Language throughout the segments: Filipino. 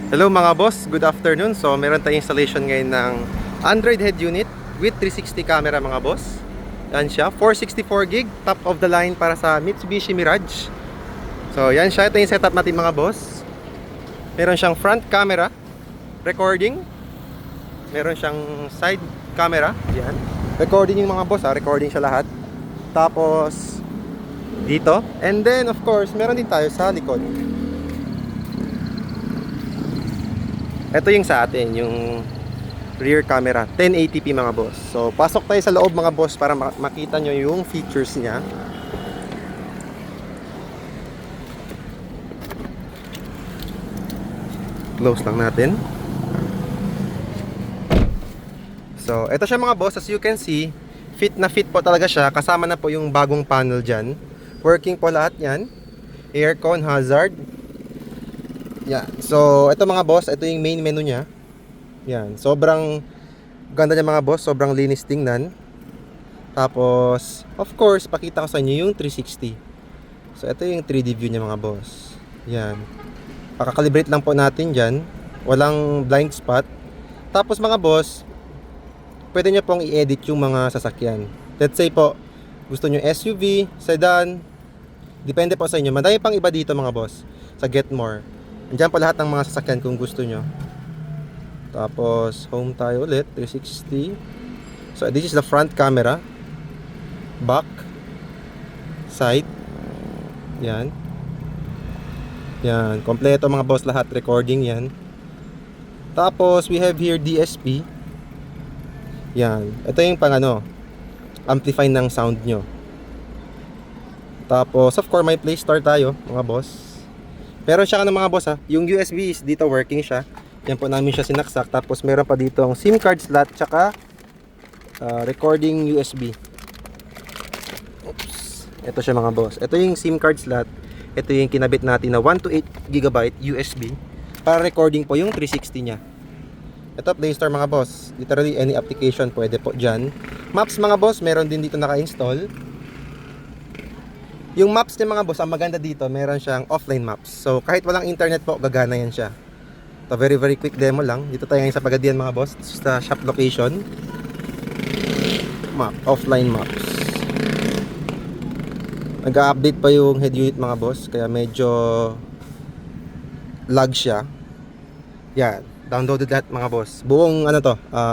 Hello mga boss, good afternoon. So meron tayong installation ngayon ng Android head unit with 360 camera mga boss. Yan siya, 464 gig, top of the line para sa Mitsubishi Mirage. So yan siya, ito yung setup natin mga boss. Meron siyang front camera, recording. Meron siyang side camera, yan. Recording yung mga boss recording siya lahat. Tapos dito, and then of course, meron din tayo sa likod. Ito yung sa atin, yung rear camera, 1080p mga boss. So, pasok tayo sa loob mga boss para makita nyo yung features niya. Close lang natin. So, ito siya mga boss, as you can see, fit na fit po talaga siya. Kasama na po yung bagong panel dyan. Working po lahat yan. Aircon, hazard. Yan. So, ito mga boss, ito yung main menu niya. Yan. Sobrang ganda niya mga boss, sobrang linis tingnan. Tapos, of course, pakita ko sa inyo yung 360. So, ito yung 3D view niya mga boss. Yan. Pakakalibrate lang po natin dyan. Walang blind spot. Tapos mga boss, pwede nyo pong i-edit yung mga sasakyan. Let's say po, gusto nyo SUV, sedan, depende po sa inyo. Madami pang iba dito mga boss, sa Get More. Andiyan pa lahat ng mga sasakyan kung gusto nyo. Tapos, home tayo ulit, 360. So, this is the front camera. Back. Side. Yan. Yan. Kompleto mga boss lahat. Recording yan. Tapos, we have here DSP. Yan. Ito yung pang amplify ng sound nyo. Tapos, of course, may play store tayo, mga boss. Meron siya mga boss yung USB is dito working siya. Yan po namin siya sinaksak. Tapos meron pa dito ang SIM card slot tsaka recording USB. Oops. Ito siya mga boss. Ito yung SIM card slot. Ito yung kinabit natin na 1 to 8 GB USB para recording po yung 360 niya. Ito Play Store mga boss. Literally any application pwede po dyan. Maps mga boss, meron din dito naka-install. Yung maps niya mga boss, ang maganda dito, meron siyang offline maps. So, kahit walang internet po, gagana yan siya. So, very quick demo lang. Dito tayo ngayon sa Pagadian mga boss. This is the shop location. Map, offline maps. Nag-update pa yung head unit mga boss, kaya medyo lag siya. Yan, downloaded that mga boss. Buong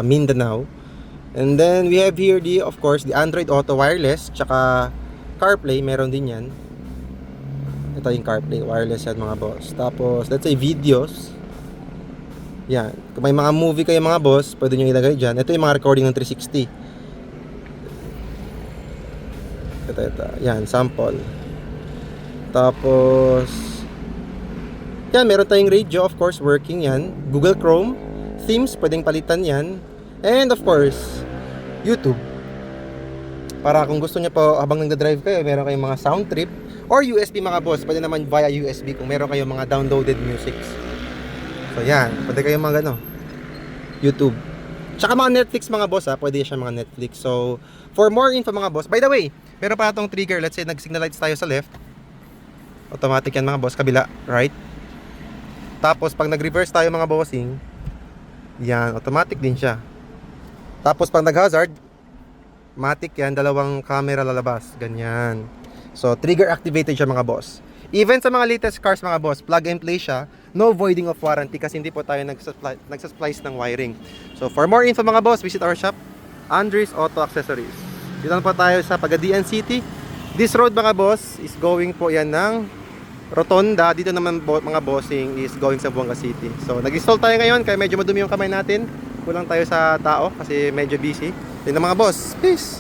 Mindanao. And then, we have here of course, the Android Auto Wireless, tsaka CarPlay, meron din yan. Ito yung CarPlay, wireless yan mga boss. Tapos, let's say videos. Yan. Kung may mga movie kayo mga boss, pwede nyo ilagay dyan. Ito yung mga recording ng 360. Ito. Yan, sample. Tapos, yan, meron tayong radio, of course, working yan. Google Chrome. Themes, pwedeng palitan yan. And of course, YouTube. Para kung gusto niya po habang nagda-drive kayo, meron kayong mga sound trip or USB mga boss, pwede naman via USB kung meron kayong mga downloaded musics. So yan, pwede kayong mga YouTube. Tsaka mga Netflix mga boss pwede siya mga Netflix. So for more info mga boss, by the way, meron pa itong trigger. Let's say nag-signal lights tayo sa left, automatic yan mga boss, kabila, right. Tapos pag nag-reverse tayo mga bossing, yan, automatic din siya. Tapos pag nag-hazard, matic yan, dalawang camera lalabas, ganyan. So, trigger activated siya mga boss. Even sa mga latest cars mga boss, plug and play siya, no voiding of warranty kasi hindi po tayo nagsasplice ng wiring. So, for more info mga boss, visit our shop, Andres Auto Accessories. Dito na po tayo sa Pagadian City. This road mga boss is going po yan ng Rotonda. Dito naman mga bossing is going sa Buanga City. So, nag-install tayo ngayon kaya medyo madumi yung kamay natin. Kulang tayo sa tao kasi medyo busy. Yun na mga boss. Peace!